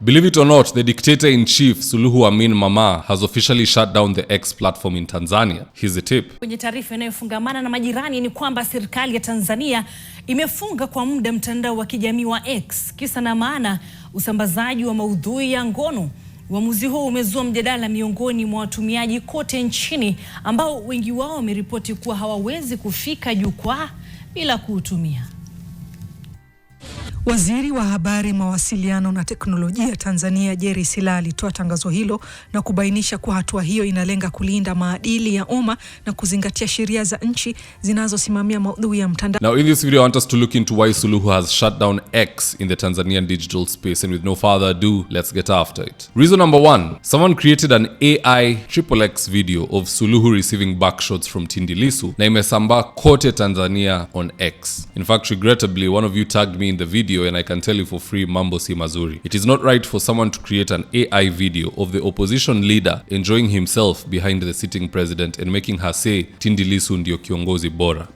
Believe it or not, the dictator-in-chief Suluhu Amin Mama has officially shut down the X platform in Tanzania. Here's the tip. Kwenye taarifa inayofungamana na majirani ni kwamba serikali ya Tanzania imefunga kwa muda mtandao wa kijamii wa X. Kisa na maana usambazaji wa maudhui ya ngono. Uamuzi huu umezua mjadala miongoni mwa watumiaji kote nchini ambao wengi wao wameripoti kuwa hawawezi kufika jukwaa bila kuutumia. Waziri wa Habari, Mawasiliano na Teknolojia Tanzania Jerry Silaa alitoa tangazo hilo na kubainisha kuwa hatua hiyo inalenga kulinda maadili ya umma na kuzingatia sheria za nchi zinazosimamia maudhui ya mtandao. Now in this video I want us to look into why Suluhu has shut down X in the Tanzanian digital space, and with no further ado, let's get after it. Reason number 1, someone created an AI XXX video of Suluhu receiving backshots from Tindi Lisu na imesambaa kote Tanzania on X. In fact, regrettably, one of you tagged me in the video and I can tell you for free, mambo si mazuri. It is not right for someone to create an AI video of the opposition leader enjoying himself behind the sitting president and making her say Tindi Lisu ndio kiongozi bora.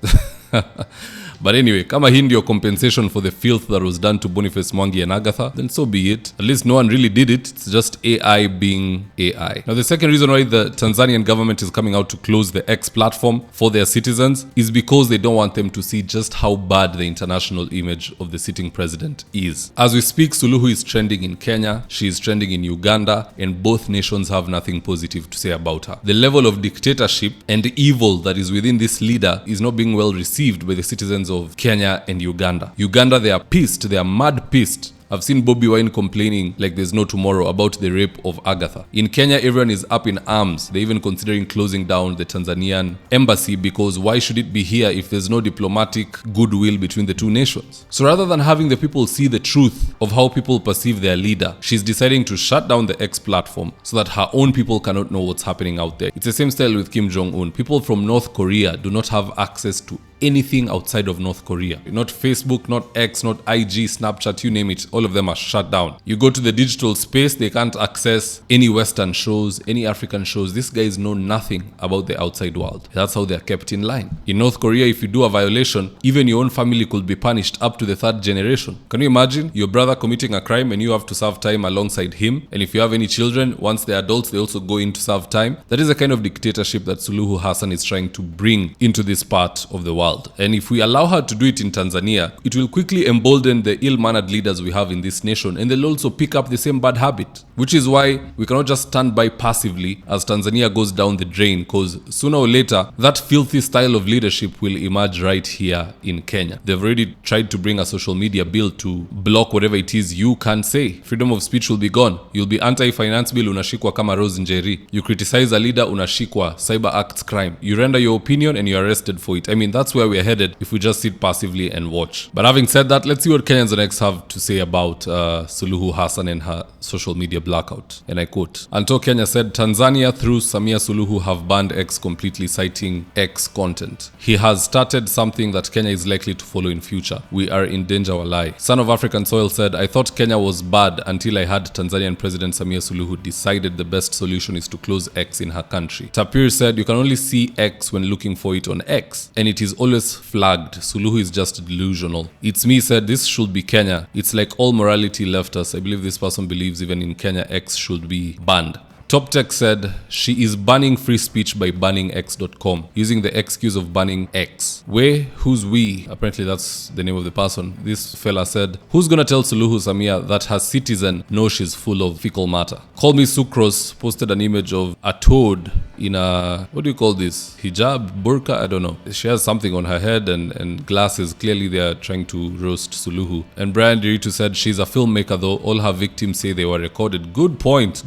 But anyway, kama hii ndio compensation for the filth that was done to Boniface Mwangi and Agatha, then so be it. At least no one really did it. It's just AI being AI. Now the second reason why the Tanzanian government is coming out to close the X platform for their citizens is because they don't want them to see just how bad the international image of the sitting president is. As we speak, Suluhu is trending in Kenya, she is trending in Uganda, and both nations have nothing positive to say about her. The level of dictatorship and evil that is within this leader is not being well received by the citizens of Kenya and Uganda. Uganda, they are pissed, they are mad pissed. I've seen Bobby Wine complaining like there's no tomorrow about the rape of Agatha. In Kenya, everyone is up in arms. They're even considering closing down the Tanzanian embassy because why should it be here if there's no diplomatic goodwill between the two nations? So rather than having the people see the truth of how people perceive their leader, she's deciding to shut down the X platform so that her own people cannot know what's happening out there. It's the same style with Kim Jong-un. People from North Korea do not have access to anything outside of North Korea. Not Facebook, not X, not IG, Snapchat, you name it, all of them are shut down. You go to the digital space, they can't access any Western shows, any African shows. These guys know nothing about the outside world. That's how they're kept in line. In North Korea, if you do a violation, even your own family could be punished up to the 3rd generation. Can you imagine your brother committing a crime and you have to serve time alongside him? And if you have any children, once they're adults, they also go in to serve time. That is the kind of dictatorship that Suluhu Hassan is trying to bring into this part of the world. And if we allow her to do it in Tanzania, it will quickly embolden the ill-mannered leaders we have in this nation, and they'll also pick up the same bad habit. Which is why we cannot just stand by passively as Tanzania goes down the drain, because sooner or later, that filthy style of leadership will emerge right here in Kenya. They've already tried to bring a social media bill to block whatever it is you can say. Freedom of speech will be gone. You'll be anti-finance bill, unashikwa kama Rose Njeri. You criticize a leader, unashikwa, cyber acts crime. You render your opinion and you're arrested for it. I mean, that's where we're headed if we just sit passively and watch. But having said that, let's see what Kenyans on X have to say about Suluhu Hassan and her social media blackout. And I quote, Anto Kenya said, Tanzania through Samia Suluhu have banned X completely, citing X content. He has started something that Kenya is likely to follow in future. We are in danger, walai. Son of African Soil said, I thought Kenya was bad until I had Tanzanian President Samia Suluhu decided the best solution is to close X in her country. Tapir said, you can only see X when looking for it on X, and it is always flagged. Suluhu is just delusional. It's me said, this should be Kenya. It's like all morality left us. I believe this person believes even in Kenya, X should be banned. Top Tech said she is banning free speech by banning X.com, using the excuse of banning X. Who's we? Apparently that's the name of the person. This fella said, who's gonna tell Suluhu Samia that her citizen knows she's full of fecal matter? Call Me Sucrose posted an image of a toad in a, what do you call this? Hijab? Burqa? I don't know. She has something on her head and glasses. Clearly they are trying to roast Suluhu. And Brian Diritu said she's a filmmaker though. All her victims say they were recorded. Good point,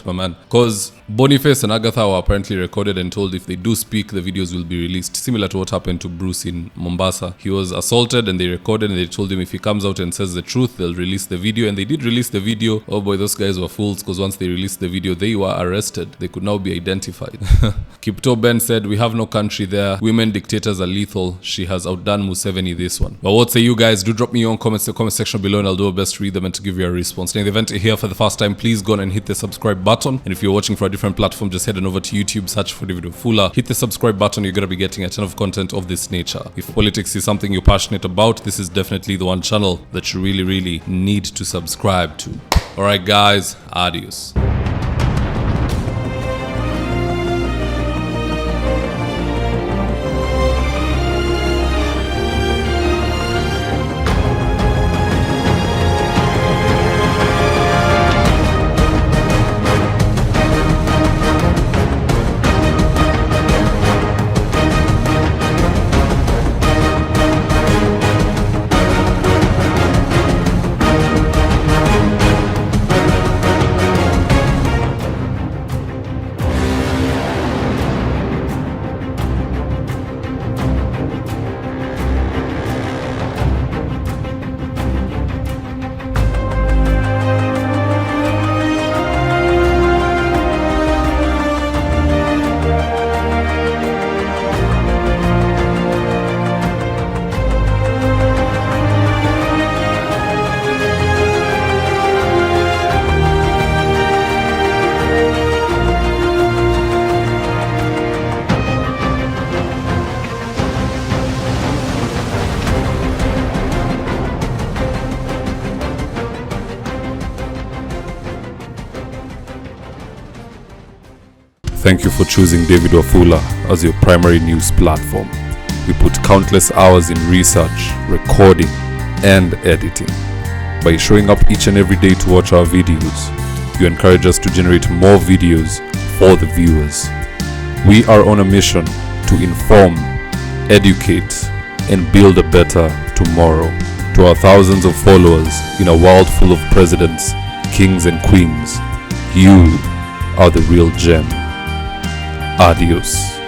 my man. Because Boniface and Agatha were apparently recorded and told if they do speak, the videos will be released. Similar to what happened to Bruce in Mombasa. He was assaulted and they recorded and they told him if he comes out and says the truth, they'll release the video. And they did release the video. Oh boy, those guys were fools, because once they released the video, they were arrested. They could now be identified. qualified. Kipto Ben said, we have no country there. Women dictators are lethal. She has outdone Museveni this one. But what say you guys? Do drop me your own comments in the comment section below and I'll do my best to read them and to give you a response. And in the event you're here for the first time, please go on and hit the subscribe button. And if you're watching for a different platform, just head on over to YouTube, search for MPESA. Hit the subscribe button. You're going to be getting a ton of content of this nature. If politics is something you're passionate about, this is definitely the one channel that you really need to subscribe to. Alright guys, adios. Thank you for choosing Mzitowafula as your primary news platform. We put countless hours in research, recording, and editing. By showing up each and every day to watch our videos, you encourage us to generate more videos for the viewers. We are on a mission to inform, educate, and build a better tomorrow. To our thousands of followers in a world full of presidents, kings, and queens, you are the real gem. Adios.